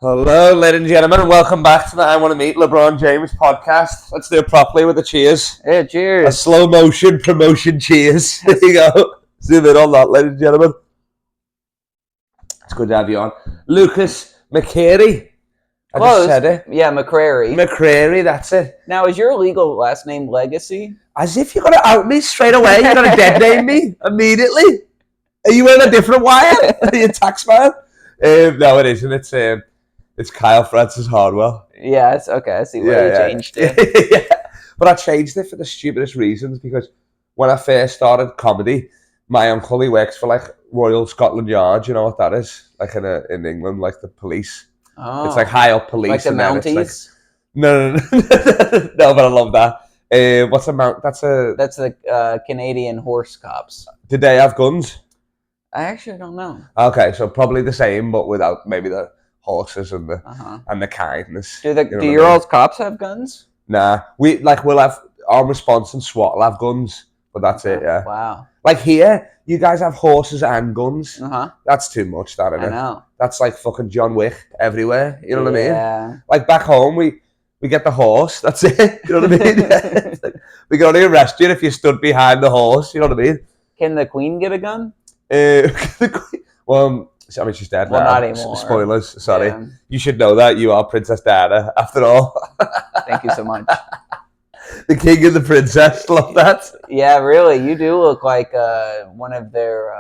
Hello, ladies and gentlemen, and welcome back to the I Want to Meet LeBron James podcast. Let's do it properly with the cheers. Yeah, cheers. A slow motion promotion cheers. There you go. Zoom in on that, ladies and gentlemen. It's good to have you on. Lukas McCrary. I just said it. Yeah, McCrary. McCrary, that's it. Now, is your legal last name Legacy? As if you're going to out me straight away. You're going to dead name me immediately. Are you in a different wire? Are you a tax man? No, it isn't. It's Kyle Francis Hardwell. Yeah, it's okay. I see why you changed it. Yeah. But I changed it for the stupidest reasons, because when I first started comedy, my uncle, he works for like Royal Scotland Yard. You know what that is? Like in England, like the police. Oh, it's like high up police. like the Mounties? Like, no. No, but I love that. What's a mount? That's the Canadian horse cops. Did they have guns? I actually don't know. Okay, so probably the same, but without maybe the horses and the kindness. Do your old cops have guns? Nah, we'll have our response and SWAT will have guns, but that's it. Yeah. Wow. Like here, you guys have horses and guns. That's too much, that, isn't it? I know. That's like fucking John Wick everywhere. You know what I mean? Yeah. Like back home, we get the horse. That's it. You know what I mean? We can only arrest you if you stood behind the horse. You know what I mean? Can the Queen get a gun? Well, I mean, she's dead now. Not anymore. Spoilers. Sorry. Yeah. You should know that. You are Princess Diana, after all. Thank you so much. The king and the princess. Love that. Yeah, really. You do look like one of their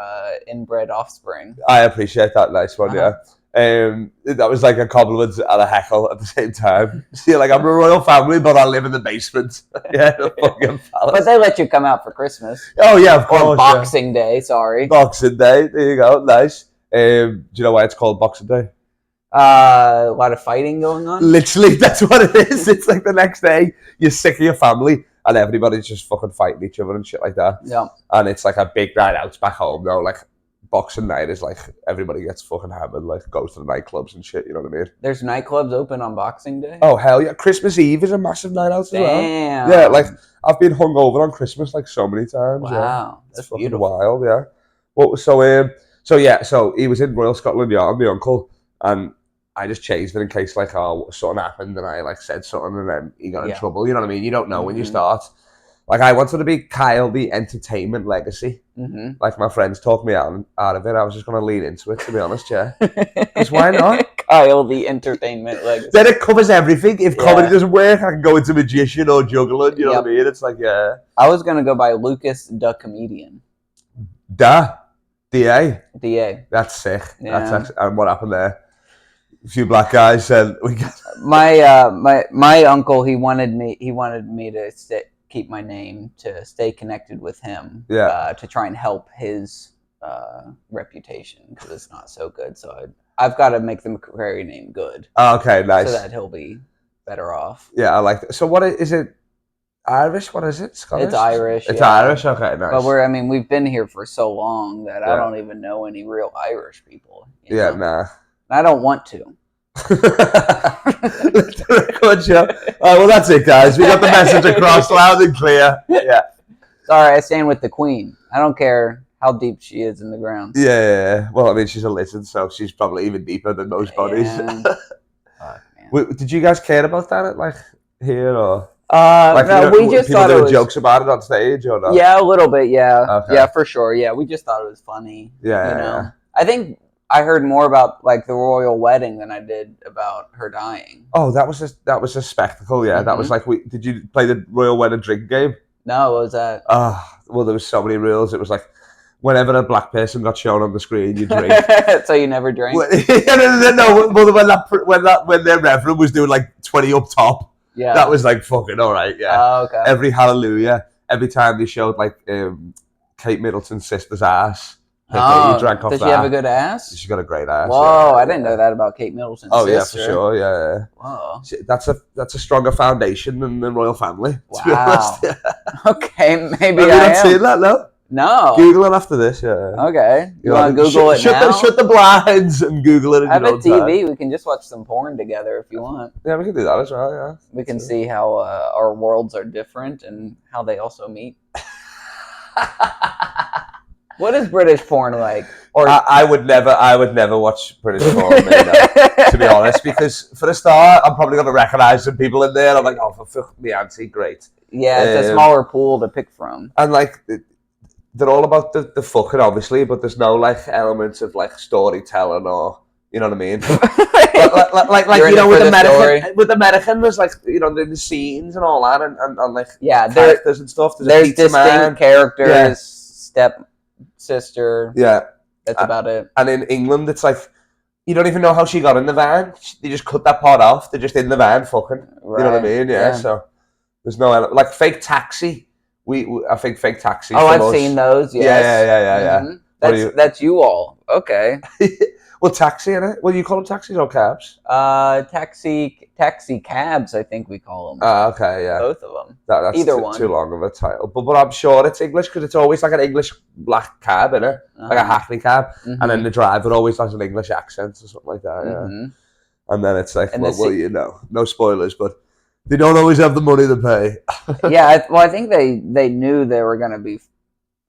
inbred offspring. I appreciate that. Nice one, yeah. That was like a compliment and a heckle at the same time. See, like, I'm a royal family, but I live in the basement. Yeah, the fucking palace. But they let you come out for Christmas. Oh, yeah, of course. Or Boxing Day, sorry. Boxing Day. There you go. Nice. Do you know why it's called Boxing Day? A lot of fighting going on. Literally, that's what it is. It's like the next day, you're sick of your family, and everybody's just fucking fighting each other and shit like that. Yeah. And it's like a big night out back home, though. Like, Boxing Night is like, everybody gets fucking hammered, like, goes to the nightclubs and shit, you know what I mean? There's nightclubs open on Boxing Day? Oh, hell yeah. Christmas Eve is a massive night out as well. Damn. Yeah, like, I've been hungover on Christmas, like, so many times. Wow. Yeah. That's it's fucking beautiful. wild, yeah. Well, so he was in Royal Scotland Yard, my uncle, and I just changed it in case, like, something happened and I, like, said something and then he got in trouble. You know what I mean? You don't know when you start. Like, I wanted to be Kyle the Entertainment Legacy. Like, my friends talked me out of it. I was just going to lean into it, to be honest, yeah. Because why not? Kyle the Entertainment Legacy. Then it covers everything. If comedy doesn't work, I can go into magician or juggling. You know what I mean? It's like, yeah. I was going to go by Lucas the Comedian. D.A.? D.A. That's sick. Yeah. That's actually, and what happened there? A few black guys said we got my uncle, he wanted me to keep my name, to stay connected with him, to try and help his reputation, because it's not so good. So I've got to make the McCrary name good. Oh, okay, nice. So that he'll be better off. Yeah, I like that. So what is it? Irish? What is it? Scottish? It's Irish. It's Irish. Okay, nice. But we've been here for so long that I don't even know any real Irish people. You know? Nah. I don't want to. Good show. All right, well, that's it, guys. We got the message across loud and clear. Yeah. Sorry, I stand with the Queen. I don't care how deep she is in the ground. Yeah. Well, I mean, she's a lizard, so she's probably even deeper than most bodies. Did you guys care about that, like, here, or? No, we just thought it was jokes about it on stage, or not? Yeah, a little bit. Yeah, okay. Yeah, for sure. Yeah, we just thought it was funny. Yeah, you know? I think I heard more about, like, the royal wedding than I did about her dying. Oh, that was a spectacle. Yeah, that was like, did you play the royal wedding drink game? No, what was that? Well, there was so many rules. It was like, whenever a black person got shown on the screen, you drink. So you never drank? No. When their reverend was doing like 20 up top, that was like fucking all right. Yeah. Oh, okay. Every hallelujah, every time they showed like Kate Middleton's sister's ass. You drank off does that. she have a good ass? She's got a great ass. Whoa, I didn't know that about Kate Middleton's sister. Yeah, for sure. Yeah. Whoa. That's a stronger foundation than the royal family. Wow. To be honest. Yeah. Okay, maybe Have you not seen that? No. No. Google it after this. Yeah. Okay. You want to Google it now? Shut the blinds and Google it. I have a TV. We can just watch some porn together if you want. Yeah, we can do that as well. Yeah. We can see how our worlds are different and how they also meet. What is British porn like? Or I would never watch British porn, to be honest, because for a start, I'm probably going to recognise some people in there. I'm like, oh, for fuck me, auntie, great. Yeah, it's a smaller pool to pick from. And like, they're all about the fucking, obviously, but there's no like elements of like storytelling or, you know what I mean? like you know, with American, there's like, you know, the scenes and all that, and like characters and stuff. There's distinct characters, step sister. Yeah, that's about it. And in England, it's like you don't even know how she got in the van. They just cut that part off. They're just in the van, fucking. Right. You know what I mean? Yeah. So there's no like Fake Taxi. I think Fake Taxi. Oh, I've seen those. Yes. Yeah. Mm-hmm. That's you all. Okay. Well, taxi, innit? Well, you call them taxis or cabs? Taxi cabs, I think we call them. Okay, yeah. Both of them. That's either one. Too long of a title. But I'm sure it's English because it's always like an English black cab, innit? Like a Hackney cab. Mm-hmm. And then the driver always has an English accent or something like that, yeah. Mm-hmm. And then it's like, well, you know, no spoilers, but they don't always have the money to pay. Yeah, I think they knew they were going to be...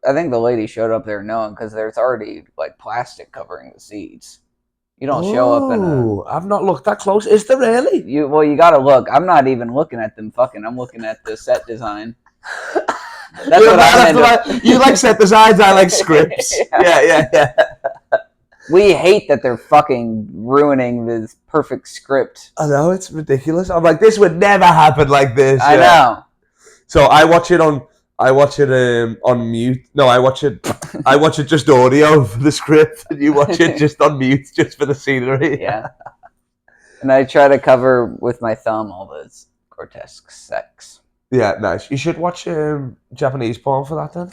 I think the lady showed up there knowing because there's already like plastic covering the seats. You don't show up in a... I've not looked that close. Is there really? You got to look. I'm not even looking at them fucking. I'm looking at the set design. That's what I'm into. You like set designs, I like scripts. Yeah. We hate that they're fucking ruining this perfect script. I know, it's ridiculous. I'm like, this would never happen like this. I know. So I watch it on mute. No, I watch it just audio for the script, and you watch it just on mute, just for the scenery. Yeah. And I try to cover with my thumb all this grotesque sex. Yeah, nice. You should watch Japanese porn for that then.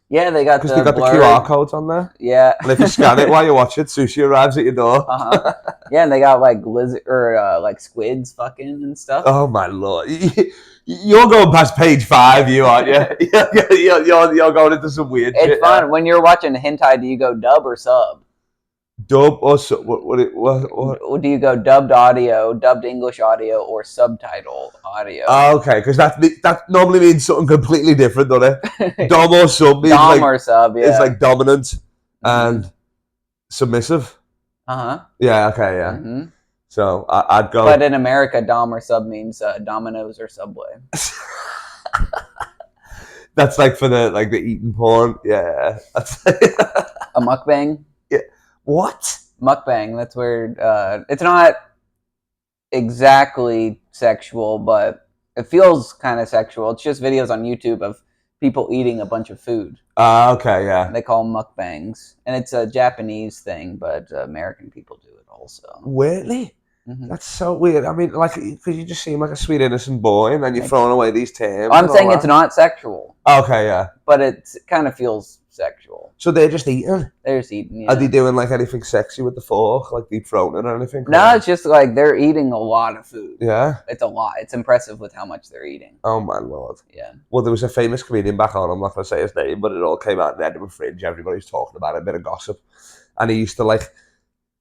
Yeah, they got the QR codes on there. Yeah. And if you scan it while you watch it, sushi arrives at your door. Yeah, and they got like lizard or like squids fucking and stuff. Oh my lord. You're going past page 5, you aren't you? You're going into some weird shit. It's fun. When you're watching hentai, do you go dub or sub? Dub or sub? What? Do you go dubbed audio, dubbed English audio, or subtitle audio? Oh, okay, because that normally means something completely different, doesn't it? Dom or sub means Dom or sub, yeah. It's like dominant and submissive. Yeah, okay, yeah. Mm-hmm. So I'd go. But in America, Dom or sub means Domino's or Subway. That's like for the eating porn. Yeah. A mukbang. Yeah. What? Mukbang. That's where it's not exactly sexual, but it feels kind of sexual. It's just videos on YouTube of people eating a bunch of food. Okay, yeah. They call them mukbangs, and it's a Japanese thing, but American people do it also. Really? Mm-hmm. That's so weird. I mean, like, because you just seem like a sweet innocent boy, and then you're throwing away these terms. I'm saying it's not sexual. Okay, yeah. But it kind of feels sexual. So they're just eating? They're just eating, yeah. Are they doing, like, anything sexy with the fork? Like, deep throating or anything? No, it's just, like, they're eating a lot of food. Yeah? It's a lot. It's impressive with how much they're eating. Oh, my lord. Yeah. Well, there was a famous comedian back on, I'm not going to say his name, but it all came out in the Edinburgh Fringe. Everybody's talking about it, a bit of gossip. And he used to, like,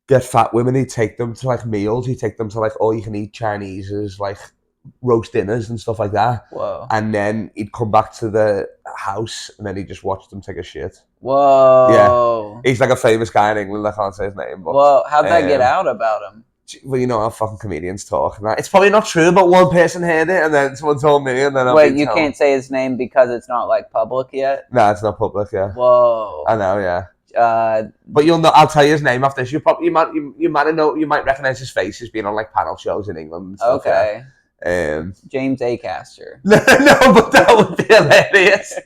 get fat women, he'd take them to like meals, he'd take them to like all you can eat Chinese's, like roast dinners and stuff like that. Whoa. And then he'd come back to the house and then he'd just watch them take a shit. Whoa. Yeah. He's like a famous guy in England, I can't say his name. But, well, how'd that get out about him? Well, you know how fucking comedians talk. And that. It's probably not true, but one person heard it and then someone told me and then Wait, you can't say his name because it's not like public yet? No, it's not public, yeah. Whoa. I know, yeah. But you'll know. I'll tell you his name after this. You might recognize his face as being on like panel shows in England. And stuff, okay. Yeah. James Acaster. No, but that would be hilarious.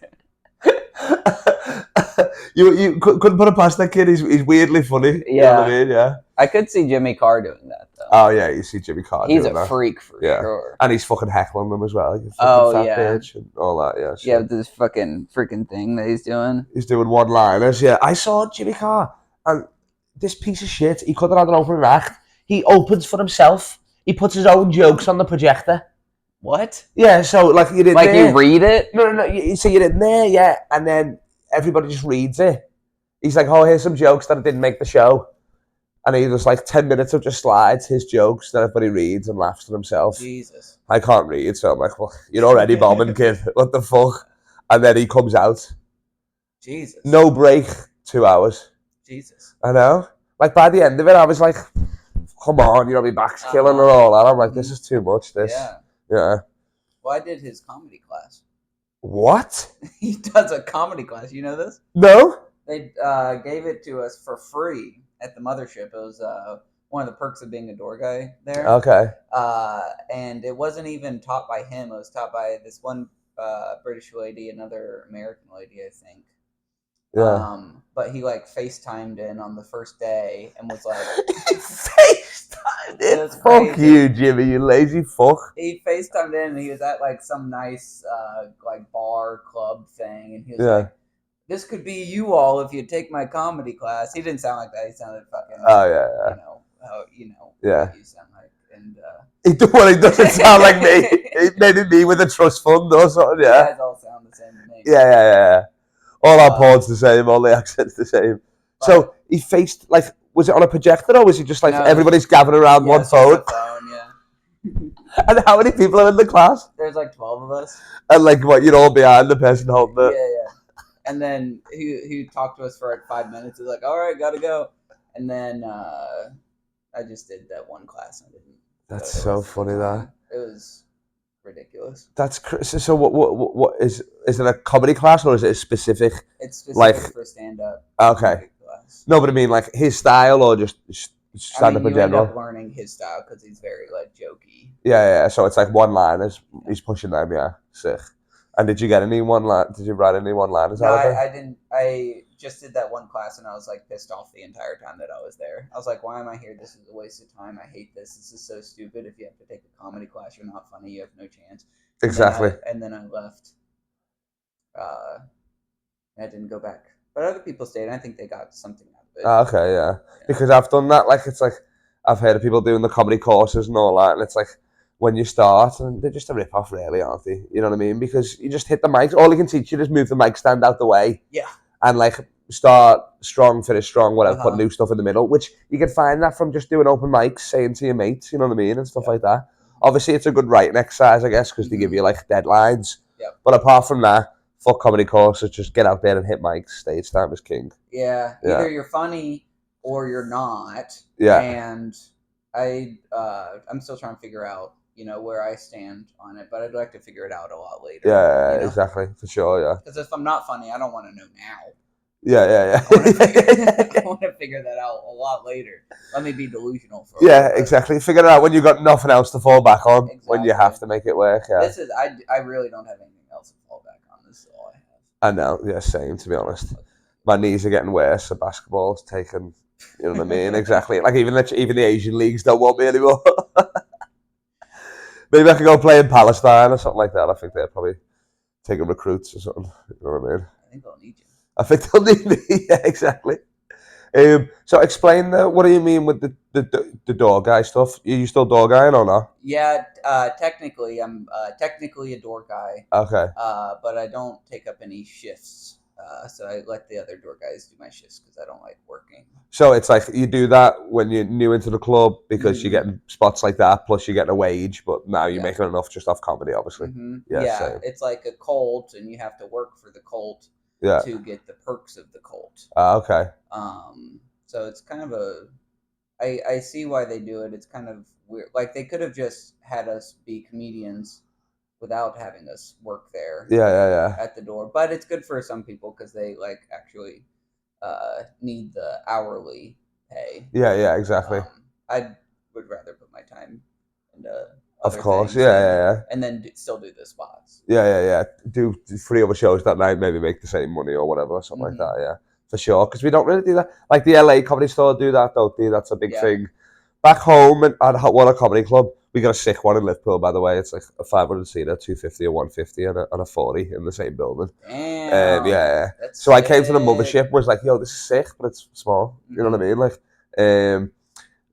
you couldn't put it past that kid. He's weirdly funny. Yeah. You know what I mean? Yeah. I could see Jimmy Carr doing that though. Oh yeah, you see Jimmy Carr. He's a freak for sure. And he's fucking heckling them as well. Fat bitch and all that. Yeah. So. Yeah, this freaking thing that he's doing. He's doing one-liners. Yeah, I saw Jimmy Carr, and this piece of shit. He could have had an open rack. He opens for himself. He puts his own jokes on the projector. What? Yeah, so like you're in like there. You read it? No. So you're in there, yeah, and then everybody just reads it. He's like, "Oh, here's some jokes that I didn't make the show." And he does like 10 minutes of just slides, his jokes, that everybody reads and laughs to himself. Jesus. I can't read, so I'm like, well, you're already bombing, kid. What the fuck? And then he comes out. Jesus. No break. 2 hours. Jesus. I know. Like, by the end of it, I was like, come on, my back's killing and all that. I'm like, this is too much, this. Yeah. Well, I did his comedy class. What? He does a comedy class. You know this? No. They gave it to us for free at the mothership. It was one of the perks of being a door guy there. Okay. And it wasn't even taught by him. It was taught by this one British lady, another American lady, I think. Yeah. But he like FaceTimed in on the first day and was like, FaceTimed in? Fuck you, Jimmy, you lazy fuck. He FaceTimed in and he was at like some nice like bar club thing, and he was like, this could be you all if you take my comedy class. He didn't sound like that. He sounded fucking what you sound like. And he doesn't sound like me. Maybe me with a trust fund or something. Yeah. You guys all sound the same to me. Yeah. All our porn's the same, all the accents the same. So he faced, like, was it on a projector or was he just like everybody's gathered around one phone? And how many people are in the class? There's like 12 of us. And like what, you're all behind the person holding it? Yeah. And then he talked to us for like 5 minutes. He's like, all right, gotta go. And then I just did that one class. I didn't. That's so funny, that. It was ridiculous. That's so. What is it? A comedy class or is it a specific? It's specific for stand-up. Okay. No, but I mean like his style or just stand-up in general. End up learning his style because he's very like jokey. Yeah. So it's like one-liners. He's pushing them. Yeah, sick. And did you get any one-line? Did you write any one-liners? No, I didn't. I just did that one class and I was like pissed off the entire time that I was there. I was like, why am I here? This is a waste of time. I hate this. This is so stupid. If you have to take a comedy class, you're not funny. You have no chance. Exactly. And then I left. I didn't go back. But other people stayed, and I think they got something out of it. Okay, yeah. Because I've done that. Like, it's like, I've heard of people doing the comedy courses and all that, and it's like, when you start, and they're just a rip-off, really, aren't they? You know what I mean? Because you just hit the mic. All you can teach you is move the mic stand out the way. Yeah. And, like, start strong, finish strong, whatever, put new stuff in the middle, which you can find that from just doing open mics, saying to your mates, you know what I mean, and stuff like that. Obviously, it's a good writing exercise, I guess, because they give you, like, deadlines. Yeah. But apart from that, fuck comedy courses, just get out there and hit mics. Stage time is king. Yeah. Either you're funny or you're not. Yeah. And I'm still trying to figure out, where I stand on it, but I'd like to figure it out a lot later. Yeah, exactly, for sure, yeah. Because if I'm not funny, I don't want to know now. Yeah. I want to figure that out a lot later. Let me be delusional for a while. Exactly. Figure it out when you've got nothing else to fall back on, when you have to make it work, yeah. I really don't have anything else to fall back on. This is all I have. I know, yeah, same, to be honest. My knees are getting worse, so basketball's taken, you know what I mean? Exactly. Like, even the Asian leagues don't want me anymore. Maybe I could go play in Palestine or something like that. I think they're probably taking recruits or something. You know what I mean? I think they'll need you. I think they'll need me. Yeah, exactly. So explain what do you mean with the door guy stuff? Are you still door guying or not? Yeah, technically I'm technically a door guy. Okay. But I don't take up any shifts. So I let the other door guys do my shifts because I don't like working. So it's like you do that when you're new into the club because you're getting spots like that, plus you're getting a wage, but now you're making enough just off comedy, obviously. Yeah, it's like a cult, and you have to work for the cult to get the perks of the cult. Okay. So it's kind of I see why they do it. It's kind of weird. Like, they could have just had us be comedians without having us work there. Yeah. At the door. But it's good for some people because they, like, actually need the hourly pay. Yeah, exactly. I would rather put my time into of course, yeah. And then still do the spots. Yeah. Do 3 other shows that night, maybe make the same money or whatever, something like that, yeah. For sure, because we don't really do that. Like, the LA Comedy Store do that, don't they? That's a big thing. Back home at One Comedy Club, we got a sick one in Liverpool, by the way. It's like a 500-seater, 250 or 150, and a 40 in the same building. Damn. Yeah. So I came to the mothership, was like, yo, this is sick, but it's small. You know what I mean? Like,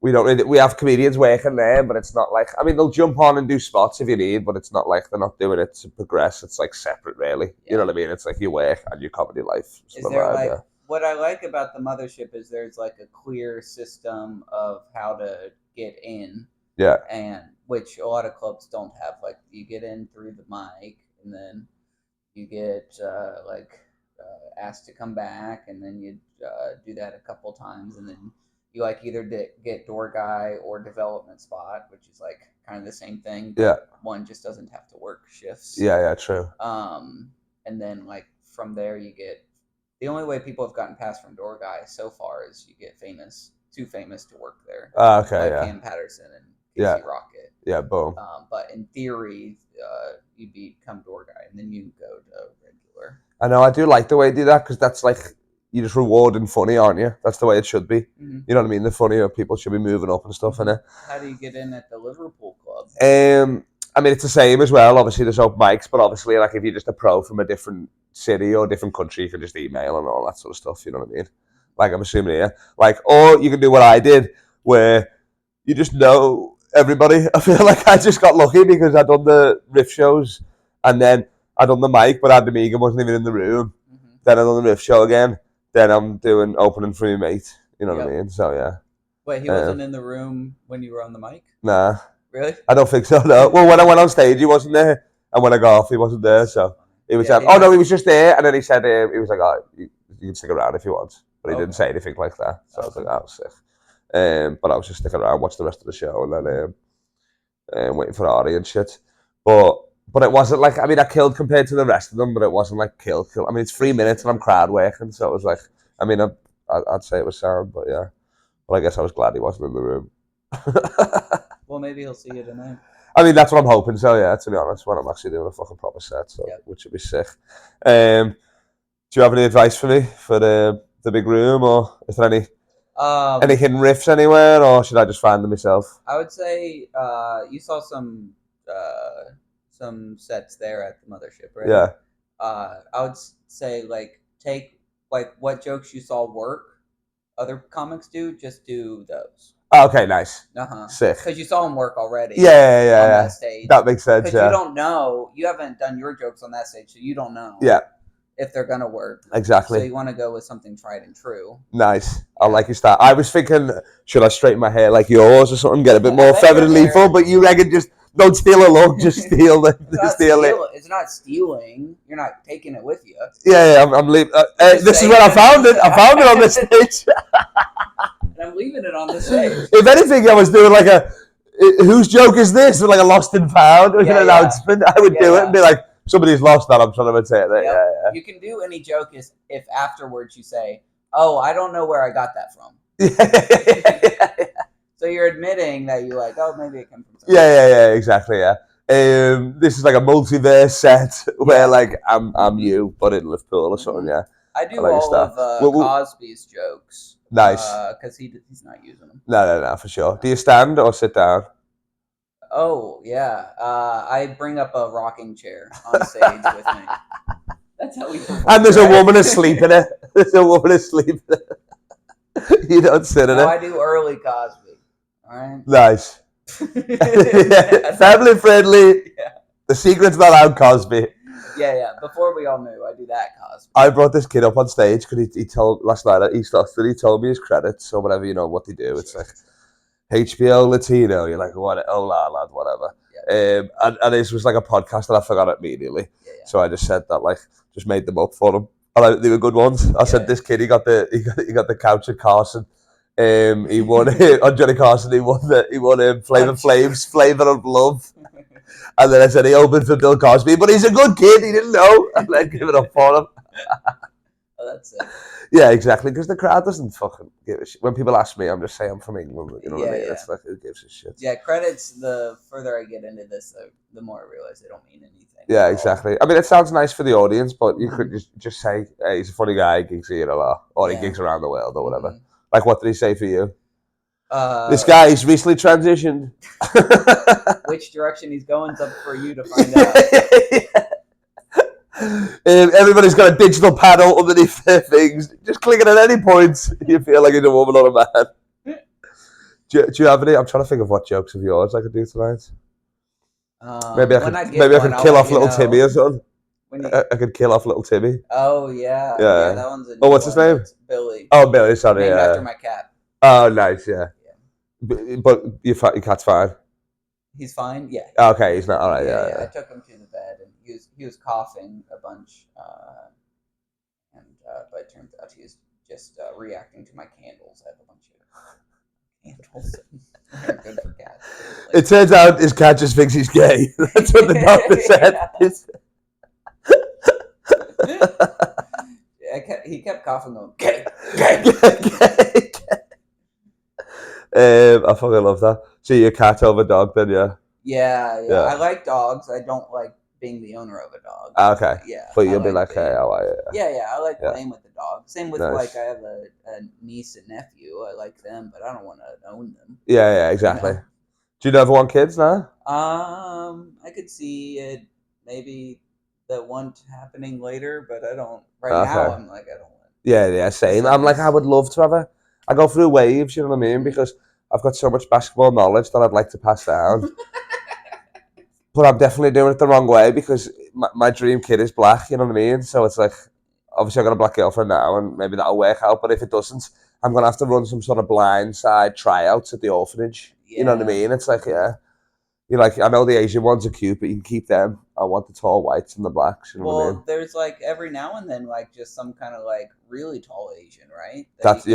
we have comedians working there, but it's not like, I mean, they'll jump on and do spots if you need, but it's not like they're not doing it to progress. It's like separate, really. You know what I mean? It's like your work and your comedy life. Is there what I like about the mothership is there's like a clear system of how to get in. Yeah. And which a lot of clubs don't have. Like, you get in through the mic, and then you get asked to come back, and then you do that a couple times, and then you like either get door guy or development spot, which is like kind of the same thing. But one just doesn't have to work shifts. Yeah, true. And then like from there you get, the only way people have gotten past from door guy so far is you get too famous to work there. Okay, like Cam Patterson and Casey Rocket. Yeah, boom. But in theory, you become door guy and then you go to regular. I know, I do like the way you do that, because that's like, you're just rewarding funny, aren't you? That's the way it should be. Mm-hmm. You know what I mean? The funnier people should be moving up and stuff, innit? How do you get in at the Liverpool club? I mean, it's the same as well. Obviously, there's open mics, but obviously, like, if you're just a pro from a different city or different country, you can just email and all that sort of stuff, you know what I mean? Like, I'm assuming here. Like, or you can do what I did, where you just know everybody. I feel like I just got lucky because I'd done the riff shows, and then I'd done the mic, but Adam Egan wasn't even in the room. Mm-hmm. Then I'd done the riff show again. Then I'm doing opening for my mate. You know what I mean? So, yeah. Wait, he wasn't in the room when you were on the mic? Nah. Really? I don't think so, no. Well, when I went on stage, he wasn't there. And when I got off, he wasn't there. So he was no, he was just there. And then he said, he was like, oh, you can stick around if you want. But he didn't say anything like that. So I was like, oh, sick. But I was just sticking around, watch the rest of the show, and then waiting for Ari and shit. But it wasn't like, I mean, I killed compared to the rest of them, but it wasn't like kill. I mean, it's 3 minutes and I'm crowd working. So it was like, I mean, I'd say it was sound, but yeah. But I guess I was glad he wasn't in the room. Well, maybe he'll see you tonight. I mean, that's what I'm hoping. So yeah, to be honest, when I'm actually doing a fucking proper set, so which would be sick. Do you have any advice for me for the big room, or is there any hidden riffs anywhere, or should I just find them myself? I would say you saw some sets there at the mothership, right? Yeah. I would say like take like what jokes you saw work, other comics do, just do those. Okay, nice. Sick. Because you saw them work already. Yeah. On that stage. That makes sense. Because you don't know, you haven't done your jokes on that stage, so you don't know. Yeah. If they're gonna work. Exactly. So you want to go with something tried and true. Nice. I like your style. I was thinking, should I straighten my hair like yours or something, get a bit more feminine lethal? But you reckon just don't steal a look, just steal it. It's not stealing. You're not taking it with you. Yeah. I'm leaving. This is where I found it. I found it on the stage. And I'm leaving it on the stage. If anything, I was doing like whose joke is this? With like a lost and found, an announcement. I would do it and be like, somebody's lost that. I'm trying to imitate that. Yep. Yeah. You can do any joke if afterwards you say, "Oh, I don't know where I got that from." Yeah. So you're admitting that you like, oh, maybe it came from somewhere. Yeah, exactly. Yeah. This is like a multiverse set where like I'm you, but in Liverpool or something. Yeah. I do all of Cosby's jokes. Nice. Because he's not using them. No, for sure. Do you stand or sit down? Oh, yeah. I bring up a rocking chair on stage with me. That's how we perform. And there's a woman asleep in it. You don't sit in it. I do early Cosby. All right. Nice. Family friendly. Yeah. The secret's not out, Cosby. Yeah. Before we all knew, I do that Cosby. I brought this kid up on stage because he told last night at East Austin, he told me his credits or whatever, what they do. It's like HBO Latino. You're like, what? Oh, lad, whatever. Yeah. And this was like a podcast that I forgot it immediately. Yeah. So I just said that, like, just made them up for him. And they were good ones. I said this kid, he got the couch at Carson. He won on Johnny Carson. He won Flavor Flav's Flavor of Love. And then I said he opened for Bill Cosby, but he's a good kid. He didn't know. And then give it up for him. Oh, that's it. Yeah, exactly. Because the crowd doesn't fucking give a shit. When people ask me, I'm just saying I'm from England. You know what I mean? It's like, who gives a shit? Yeah, credits. The further I get into this, the more I realize they don't mean anything. Yeah, exactly. I mean, it sounds nice for the audience, but you could just say, hey, he's a funny guy. He gigs here a lot, or he gigs around the world, or whatever. Mm-hmm. Like, what did he say for you? This guy, he's recently transitioned. Which direction he's going's up for you to find out. Everybody's got a digital panel underneath their things. Just click it at any point. You feel like you're a woman or a man. Do you have any? I'm trying to think of what jokes of yours I could do tonight. Maybe I could kill off little Timmy or something. I could kill off little Timmy. Oh yeah, that one's a new what's his name? Billy. Oh, Billy. Sorry, named after my cat. Oh, nice. Yeah. But your cat's fine. He's fine. Yeah. Okay, he's not all right. Yeah. I took him to the bed, and he was coughing a bunch, but it turns out he was just reacting to my candles. I have a bunch of candles. They're good for cats. Like, it turns out his cat just thinks he's gay. That's what the doctor said. He kept coughing, going, gay. I fucking love that. So you're a cat over dog then, yeah? Yeah. I like dogs. I don't like being the owner of a dog. Okay. Yeah. But you'll be like, hey, how are you? Yeah. I like playing with the dog. Same with Nice. like I have a niece and nephew. I like them, but I don't want to own them. Yeah, exactly. You know? Do you ever want kids now? I could see it maybe the one happening later, but I don't. Right now, I'm like, I don't want. Yeah, same. I'm like, I would love to have I go through waves, you know what I mean? Because I've got so much basketball knowledge that I'd like to pass down. But I'm definitely doing it the wrong way because my dream kid is black, you know what I mean? So it's like, obviously I've got a black girlfriend now and maybe that'll work out. But if it doesn't, I'm going to have to run some sort of blindside tryouts at the orphanage. Yeah. You know what I mean? It's like, you're like, I know the Asian ones are cute, but you can keep them. I want the tall whites and the blacks, you know what I mean? There's like every now and then like just some kind of like really tall Asian, right? That's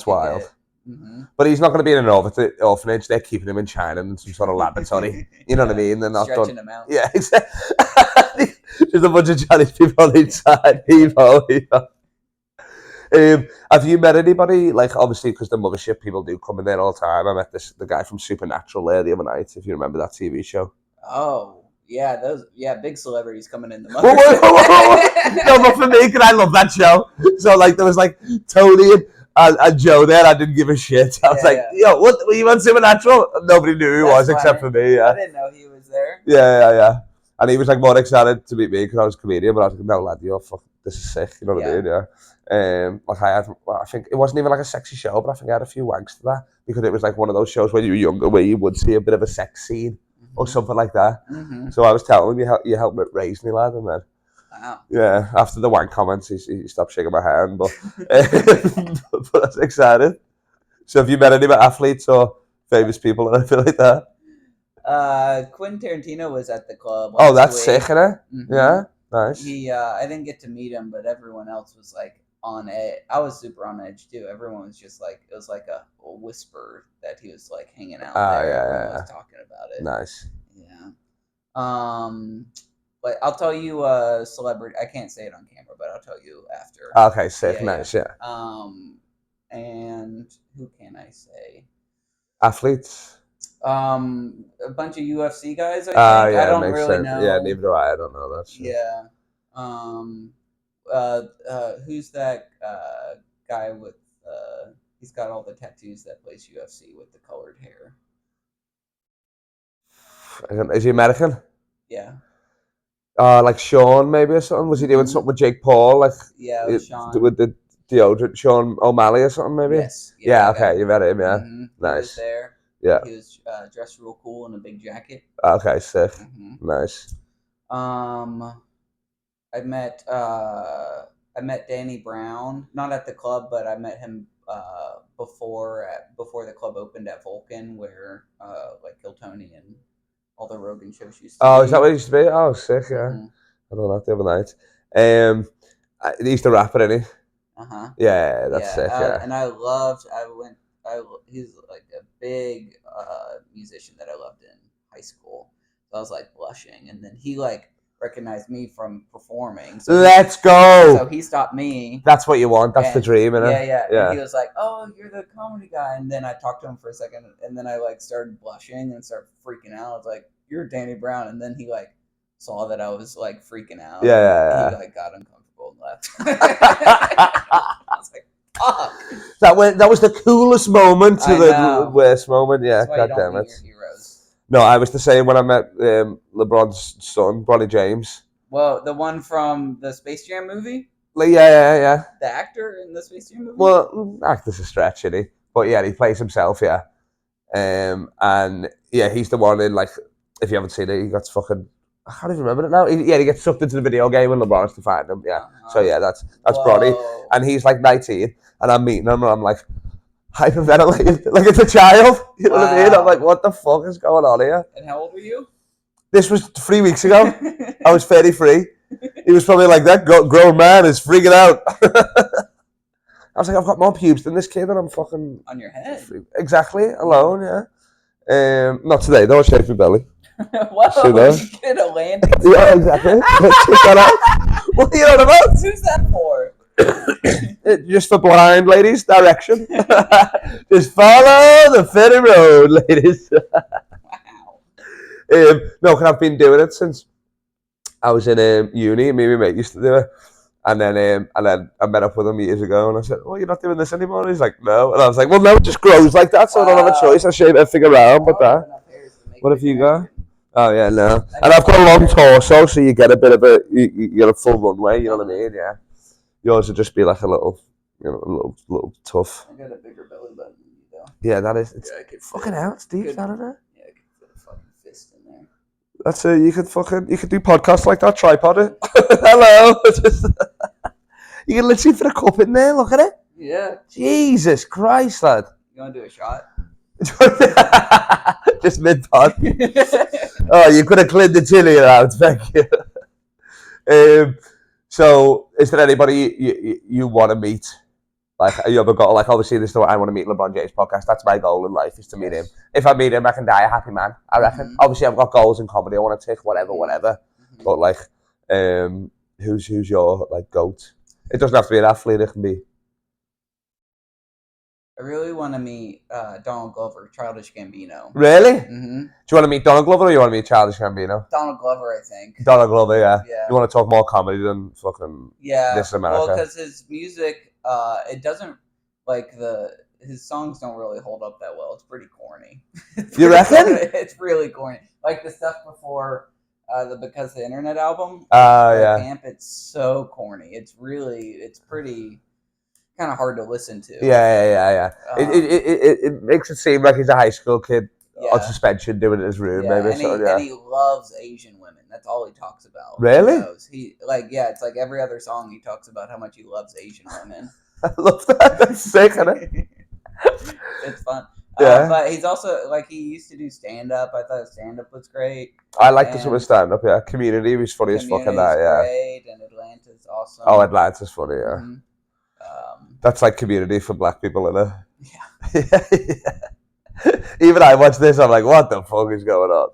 wild. Mm-hmm. But he's not going to be in an orphanage. They're keeping him in China in some sort of laboratory. You know what I mean? They're not stretching him out. Yeah, exactly. There's a bunch of Chinese people inside. Have you met anybody, like, obviously, because the mothership people do come in there all the time. I met the guy from Supernatural there the other night, if you remember that TV show. Oh, yeah, big celebrities coming in the mothership. No, but for me, because I love that show. So, like, there was, like, Tony and Joe there. I didn't give a shit. I was yo, what? Were you on Supernatural? Nobody knew who he was except for me, I didn't know he was there. Yeah. And he was, like, more excited to meet me because I was a comedian, but I was like, no, lad, this is sick. You know what I mean? Yeah. Like I think it wasn't even like a sexy show, but I think I had a few wanks to that because it was like one of those shows when you were younger where you would see a bit of a sex scene or something like that. Mm-hmm. So I was telling him, you helped me raise me, lad, and then after the wank comments, he stopped shaking my hand, but but I was excited. So have you met any athletes or famous people or anything like that? Quentin Tarantino was at the club. Oh, that's sick, isn't it? Mm-hmm. Yeah, nice. I didn't get to meet him, but everyone else was like on edge. I was super on edge too. Everyone was just like, it was like a whisper that he was like hanging out there. Everyone was talking about it. Nice. Yeah. But I'll tell you a celebrity. I can't say it on camera, but I'll tell you after. Okay, sick, nice, yeah. And who can I say? Athletes. A bunch of UFC guys. I think. I don't really know. Yeah, neither do I. I don't know that. Yeah. Who's that guy with? He's got all the tattoos that plays UFC with the colored hair. Is he American? Yeah. Like Sean maybe or something. Was he doing something with Jake Paul? Like Sean. With the deodorant, Sean O'Malley or something maybe. Yes. Yeah. Okay, you met him. Yeah. Mm-hmm. Nice. He was there. Yeah. He was dressed real cool in a big jacket. Okay, sick. Mm-hmm. Nice. I met Danny Brown, not at the club, but I met him before the club opened at Vulcan, where like Kill Tony and all the Rogan shows used to be. Oh, is that what it used to be? Oh, sick, yeah. Mm-hmm. I don't know, the other night. He used to rap it, didn't he? Yeah, that's sick, yeah. And he's like a big musician that I loved in high school. So I was like blushing, and then he like recognized me from performing. So let's go! So he stopped me. That's what you want. That's the dream, isn't it? Yeah. And he was like, "Oh, you're the comedy guy." And then I talked to him for a second, and then I like started blushing and started freaking out. I was like, "You're Danny Brown." And then he like saw that I was like freaking out. Yeah. He like got uncomfortable and left. I was like, "Fuck." That was the coolest moment to the worst moment. Yeah, God damn it. No, I was the same when I met LeBron's son, Bronny James. Well, the one from the Space Jam movie? Yeah. The actor in the Space Jam movie? Well, actor's a stretch, isn't he? But yeah, he plays himself, yeah. And yeah, he's the one in, like, if you haven't seen it, he got fucking, I can't even remember it now. He gets sucked into the video game and LeBron's to find him, yeah. So yeah, that's Bronny. And he's like 19, and I'm meeting him, and I'm like, hyperventilating like it's a child. You know what I mean? I'm like, what the fuck is going on here? And how old were you? This was 3 weeks ago. I was 33. He was probably like, that grown man is freaking out. I was like, I've got more pubes than this kid, and I'm fucking on your head. Exactly, alone, yeah. Not today though. I shaved my belly. Whoa, you could have landed. Yeah, exactly. Check that out. What are you on about? Who's that for? Just for blind ladies, direction. Just follow the ferry road, ladies. Wow. No, I've been doing it since I was in uni, and me and my mate used to do it. And then I met up with him years ago, and I said, "Oh, you're not doing this anymore?" And he's like, "No." And I was like, "Well, no, it just grows like that, so I don't have a choice. I shave everything around, but that." What have you got? Oh yeah, no. And I've got a long torso, so you get a bit of you get a full runway. You know what I mean? Yeah. Yours would just be like a little, a little tough. I got a bigger belly button than you though. Yeah, that is. It's fucking out. It's deep, isn't it? Yeah, I could fit a fucking fist in there. That's it. You could do podcasts like that. Tripod it. Hello. You can literally fit a cup in there. Look at it. Yeah. Jesus Christ, lad. You want to do a shot? Just mid-pod. Oh, you could have cleaned the chili out. Thank you. So, is there anybody you want to meet? Like, you ever got, like, obviously, this is what I want to meet LeBron James podcast. That's my goal in life, is to meet him. If I meet him, I can die a happy man, I reckon. Mm-hmm. Obviously, I've got goals in comedy. I want to tick whatever. Mm-hmm. But, like, who's your, like, GOAT? It doesn't have to be an athlete. It can be. I really want to meet Donald Glover, Childish Gambino. Really? Mm-hmm. Do you want to meet Donald Glover or you want to meet Childish Gambino? Donald Glover, I think. Donald Glover, yeah. You want to talk more comedy than fucking This is America? Well, because his music, it doesn't, like, his songs don't really hold up that well. It's pretty corny. You reckon? It's really corny. Like the stuff before the Because the Internet album. Yeah. Camp, it's so corny. It's pretty kind of hard to listen to. Yeah. It makes it seem like he's a high school kid on suspension doing it in his room, maybe. And he loves Asian women. That's all he talks about. Really? It's like every other song he talks about how much he loves Asian women. I love that. That's sick, isn't it? It's fun. Yeah. But he's also, like, he used to do stand-up. I thought stand-up was great. I like this with stand-up, yeah. Community was funny as fuck in that, yeah. Great, and Atlanta's awesome. Oh, Atlanta's funny, yeah. Mm-hmm. That's like Community for black people, isn't it? Yeah. Even I watch this, I'm like, what the fuck is going on?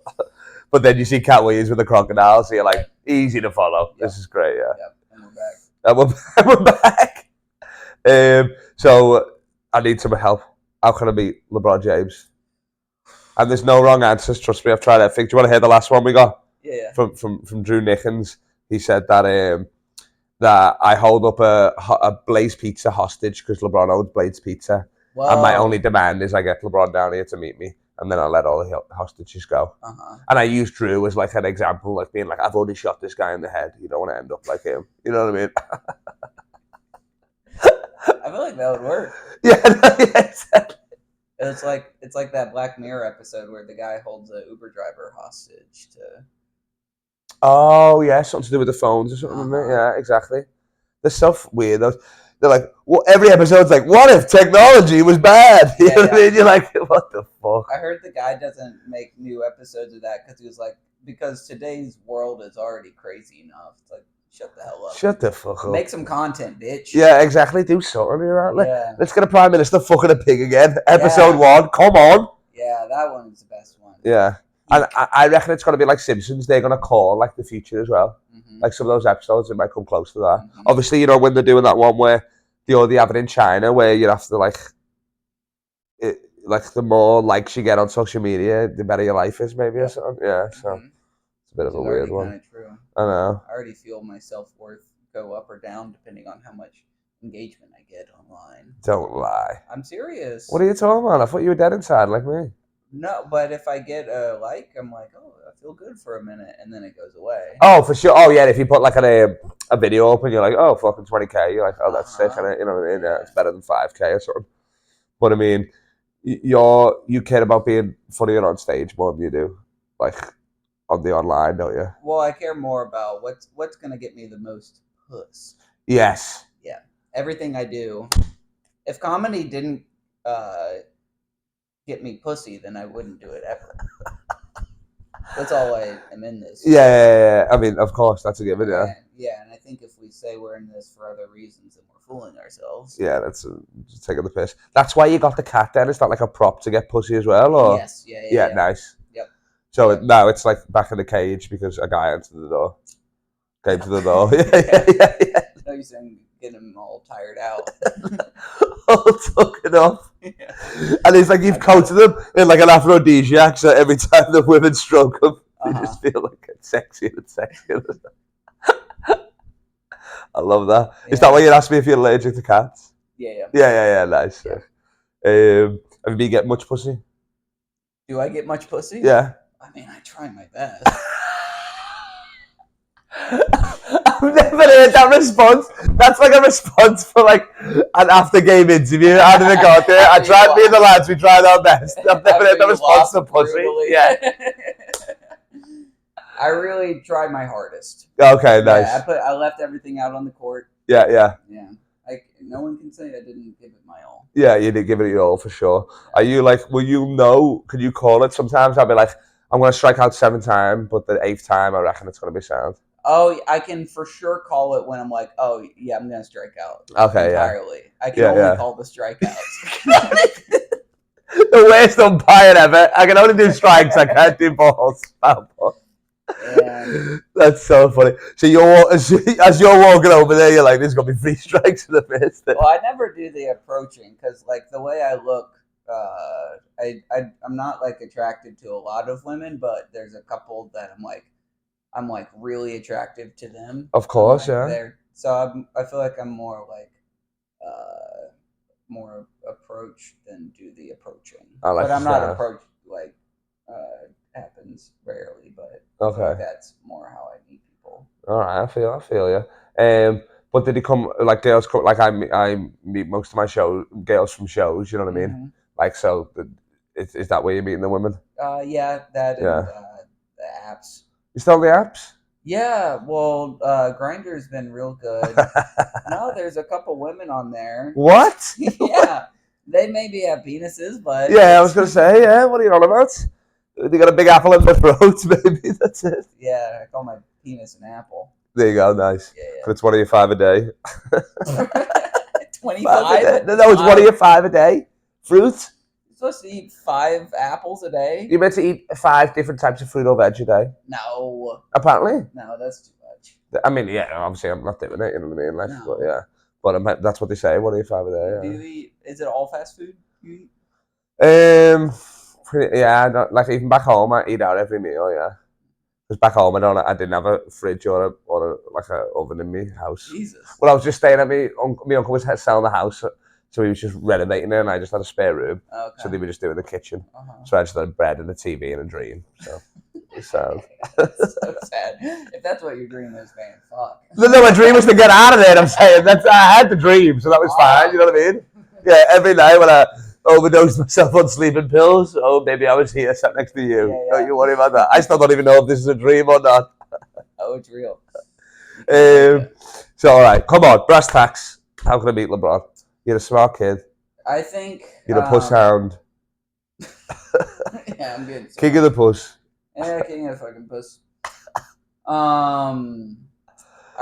But then you see Cat Williams with the crocodile, so you're like, easy to follow. Yep. This is great, yeah. Yep. And we're back. And we're back. So I need some help. How can I meet LeBron James? And there's no wrong answers. Trust me, I've tried everything. Do you want to hear the last one we got? Yeah. From Drew Nickens. He said that that I hold up a Blaze Pizza hostage because LeBron owns Blaze Pizza. Whoa. And my only demand is I get LeBron down here to meet me, and then I'll let all the hostages go. Uh-huh. And I use Drew as like an example, like being like, I've already shot this guy in the head. You don't want to end up like him. You know what I mean? I feel like that would work. Yeah, exactly. It's like that Black Mirror episode where the guy holds a Uber driver hostage to. Oh yeah, something to do with the phones or something. Uh-huh. Yeah, exactly. They're so weird. They're like, well, every episode's like, what if technology was bad? You know what I mean? You're like, what the fuck? I heard the guy doesn't make new episodes of that because he was like, because today's world is already crazy enough. It's like, shut the hell up. Shut the fuck up. Make some content, bitch. Yeah, exactly. Do something. Right? Let's get a prime minister fucking a pig again. Episode 1. Come on. Yeah, that one's the best one. Yeah. And I reckon it's going to be like Simpsons. They're going to call like the future as well. Mm-hmm. Like some of those episodes, it might come close to that. Mm-hmm. Obviously, when they're doing that one where they have it in China, where you have to like the more likes you get on social media, the better your life is, maybe or something. Yeah, so it's a bit of a weird one. Kind of true. I know. I already feel my self-worth go up or down depending on how much engagement I get online. Don't lie. I'm serious. What are you talking about? I thought you were dead inside like me. No, but if I get a like, I'm like, oh, I feel good for a minute, and then it goes away. Oh, for sure. Oh, yeah, if you put like a video up and you're like, oh, fucking 20K, you're like, oh, that's sick, innit? You know what I mean? Yeah, it's better than 5K or something. But I mean, you care about being funnier on stage more than you do, like, on the online, don't you? Well, I care more about what's going to get me the most puss. Yes. Yeah. Everything I do. If comedy didn't get me pussy, then I wouldn't do it ever. That's all I am in this. Yeah. I mean, of course, that's a given, yeah. Yeah, and I think if we we say we're in this for other reasons, and we're fooling ourselves. Yeah, that's just taking the piss. That's why you got the cat then? Is that like a prop to get pussy as well? Or? Yes, yeah. Nice. Yep. So now it's like back in the cage because a guy entered the door. Came to the door. Yeah. No, you're saying get him all tired out. All tucking off. Yeah. And he's like, you've coated them in like an aphrodisiac, so every time the women stroke him, you just feel like it's sexy and sexy. I love that. Yeah. Is that why you asked me if you're allergic to cats? Yeah. Nice. Yeah. Have you been getting much pussy? Do I get much pussy? Yeah. I mean, I try my best. I've never heard that response. That's like a response for like an after game interview. How did it go there? I tried, me and the lads, we tried our best. I've never heard that response to pussy. Brutally. Yeah. I really tried my hardest. Okay, nice. Yeah, I left everything out on the court. Yeah. No one can say I didn't give it my all. Yeah, you did give it your all for sure. Are you like, could you call it? Sometimes I'll be like, I'm going to strike out 7 times, but the 8th time I reckon it's going to be sound. Oh, I can for sure call it when I'm like, oh, yeah, I'm going to strike out. Okay, entirely. Yeah. I can only call the strikeouts. The worst umpire ever. I can only do strikes. I can't do balls. Yeah. That's so funny. So as you're walking over there, you're like, "There's gonna be 3 strikes in the first." Well, I never do the approaching because, like, the way I look, I'm not like attracted to a lot of women, but there's a couple that I'm like really attractive to them. Of course, yeah. So I feel like I'm more like more approach than do the approaching. But I'm not approached like happens rarely, but I feel like that's more how I meet people. All right, I feel you. But did he come like girls? Like I meet most of my girls from shows. You know what I mean? Mm-hmm. Like so, is that where you're meeting the women? Yeah, that and the apps. You still on the apps? Yeah, well, Grindr's been real good. No, there's a couple women on there. What? Yeah, they maybe have penises, but yeah, I was gonna say, yeah. What are you on about? They got a big apple in their throat, maybe. That's it. Yeah, I call my penis an apple. There you go, nice. Yeah. But it's one of your 5 a day. 25? No, it's one of your 5 a day. Fruit. You're supposed to eat 5 apples a day? You're meant to eat 5 different types of fruit or veg a day. No. Apparently. No, that's too much. I mean, yeah, obviously I'm not doing it, you know what I mean? Like, no. But yeah. But that's what they say, one of your 5 a day. Do you eat, is it all fast food you eat? Like even back home, I eat out every meal, yeah. Because back home, I didn't have a fridge or like a oven in my house. Jesus. Well, I was just staying at my uncle was selling the house, so he was just renovating it, and I just had a spare room. Okay. So they were just doing the kitchen. Uh-huh. So I just had bread and a TV and a dream. So it's sad. That's so sad. If that's what your dream is, man, fuck. No, my dream was to get out of there. I'm saying I had the dream, so that was fine. You know what I mean? Yeah, every night when I overdosed myself on sleeping pills. Oh, maybe I was here, sat next to you. Yeah. Don't you worry about that. I still don't even know if this is a dream or not. Oh, it's real. So, all right, come on, brass tacks. How can I beat LeBron? You're a smart kid. I think you're a puss hound. Yeah, I'm good. So. King of the puss. Yeah, king of the fucking puss. I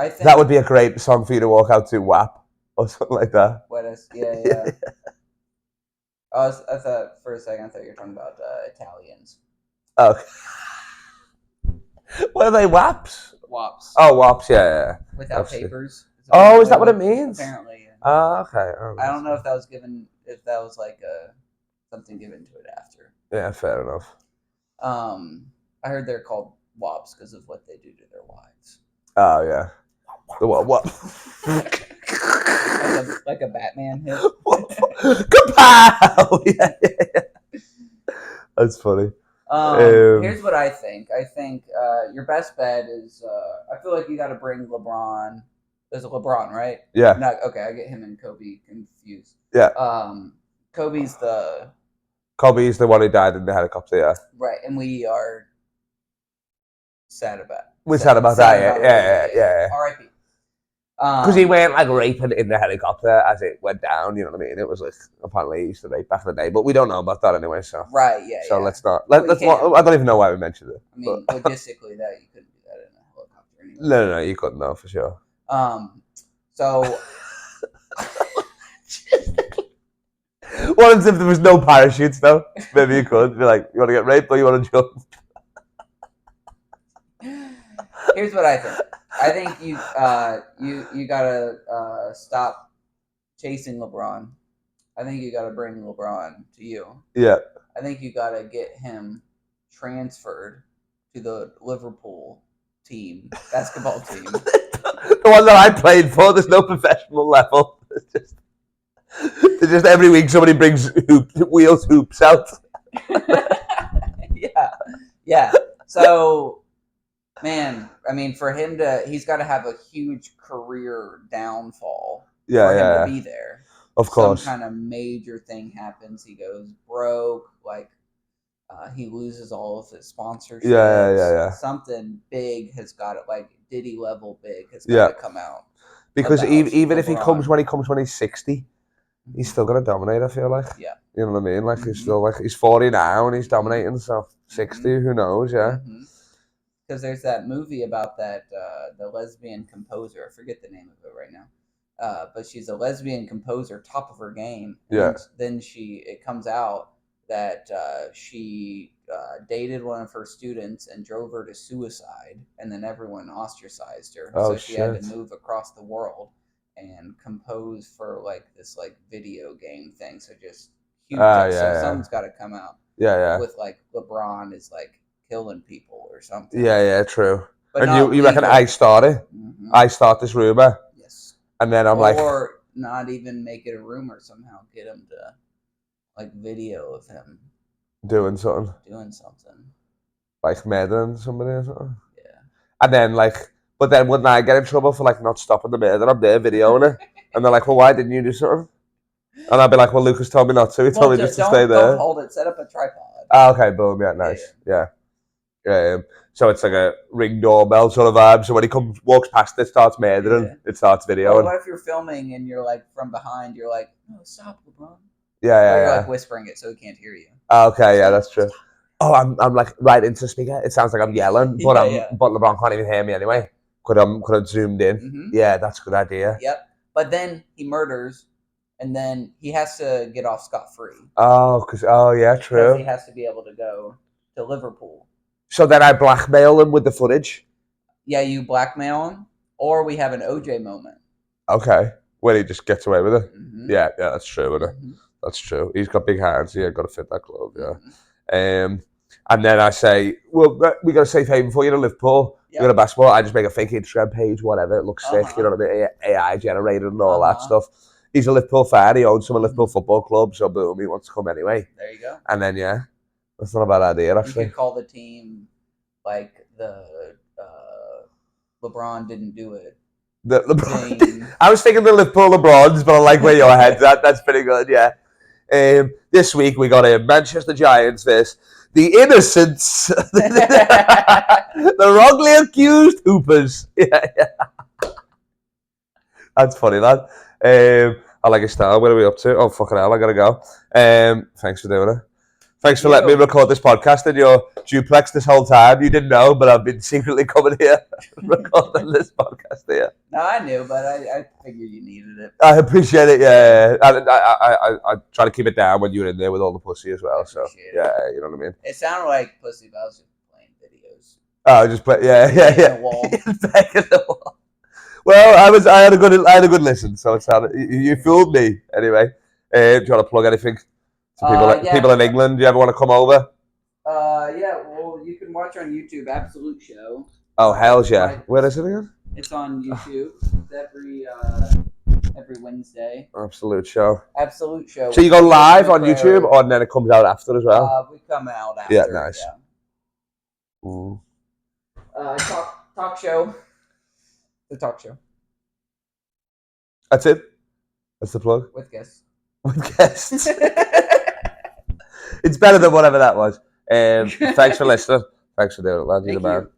think that would be a great song for you to walk out to, WAP or something like that. Yeah. I thought for a second you were talking about Italians. Okay. What are they? WAPs? WAPs. Oh, WAPs. Yeah. Without absolutely. Papers. Oh, is that what it means? Apparently. Yeah. Oh, okay. I don't know if that was like something given to it after. Yeah, fair enough. I heard they're called WAPs because of what they do to their wives. Oh yeah. The what? like a Batman hit. Kapow! Yeah. That's funny. Here's what I think. I think your best bet is. I feel like you got to bring LeBron. There's a LeBron, right? Yeah. No, okay, I get him and Kobe confused. Yeah. Kobe's the one who died in the helicopter. Yeah. Right, and we are sad about. We're sad about that. Yeah. R.I.P. Because he went like raping in the helicopter as it went down. You know what I mean? It was like apparently he used to rape back in the day, but we don't know about that anyway. So right, yeah. So let's not. Let's. I don't even know why we mentioned it. I mean, logistically, that you couldn't do that in a helicopter anyway. No, you couldn't know for sure. So, what if there was no parachutes though? Maybe you could be like, you want to get raped or you want to jump? Here's what I think. I think you gotta stop chasing LeBron. I think you gotta bring LeBron to you. Yeah. I think you gotta get him transferred to the Liverpool basketball team. The one that I played for. There's no professional level. It's just every week somebody brings hoops out. Yeah. So, man, I mean, for him he's got to have a huge career downfall for him to be there. Of course. Some kind of major thing happens. He goes broke. Like, he loses all of his sponsorships. Yeah. Something big has got to, like, Diddy level big has got to come out. Because even if he comes when he's 60, he's still gonna dominate. I feel like. Yeah. You know what I mean? Like he's still like he's 40 now and he's dominating. So 60, who knows? Yeah. Because there's that movie about that the lesbian composer. I forget the name of it right now. But she's a lesbian composer, top of her game. And then it comes out that she dated one of her students and drove her to suicide, and then everyone ostracized her. So she had to move across the world and compose for like this like video game thing. So just huge. Something's got to come out. With like LeBron is like killing people or something. Yeah, true. But and you reckon I started? I start this rumor. Yes. And then I'm or not even make it a rumor somehow. Get him to like video of him doing something. Like murdering somebody or something. Yeah. And then but then wouldn't I get in trouble for like not stopping the murder? I'm there videoing it. And they're like, well, why didn't you do something? And I'd be like, well, Lucas told me not to. He told me just to stay there. Don't hold it. Set up a tripod. Oh, okay, boom. Yeah, nice. Yeah. So it's like a Ring doorbell sort of vibe. So when he walks past it, starts murdering, it starts videoing. Well, what if you're filming and you're like from behind, you're like, no, stop, LeBron. Yeah. You're like whispering it so he can't hear you. Okay, yeah, that's true. Oh, I'm like right into the speaker. It sounds like I'm yelling, but but LeBron can't even hear me anyway. Could have zoomed in. Yeah, that's a good idea. Yep. But then he murders, and then he has to get off scot-free. Oh, true. Because he has to be able to go to Liverpool. So then I blackmail him with the footage? Yeah, you blackmail him, or we have an OJ moment. Okay, where he just gets away with it? Yeah, that's true, isn't it? That's true. He's got big hands, got to fit that glove, and then I say, well, we got a safe haven for you to Liverpool. You got a basketball. I just make a fake Instagram page, whatever. It looks sick, you know what I mean? AI generated and all that stuff. He's a Liverpool fan. He owns some Liverpool Football Club, so boom, he wants to come anyway. There you go. And then, that's not a bad idea, actually. You could call the team like the LeBron didn't do it. The LeBron. I was thinking the Liverpool LeBrons, but I like where your head's at. That's pretty good, yeah. This week we got Manchester Giants versus the innocents, the wrongly accused Hoopers. Yeah. That's funny, lad. I like your style. What are we up to? Oh, fucking hell, I gotta go. Thanks for doing it. Thanks for letting me record this podcast in your duplex this whole time. You didn't know, but I've been secretly coming here recording this podcast here. No, I knew, but I figured you needed it. I appreciate it, yeah. I try to keep it down when you were in there with all the pussy as well. So, yeah, you know what I mean? It sounded like pussy, but I was just playing videos. Oh, just play, yeah. The wall. Back in the wall. Well, I had a good listen, so it sounded, you fooled me anyway. Do you want to plug anything? People in England, do you ever want to come over? Well, you can watch on YouTube, Absolute Show. Oh, hell's yeah. Where is it again? It's on YouTube every Wednesday. Absolute Show. So you go live on YouTube, or then it comes out after as well? We come out after. Yeah, nice. Talk show. The talk show. That's it? That's the plug? With guests. It's better than whatever that was. Thanks for listening. Thanks for doing it, lad. You're the man.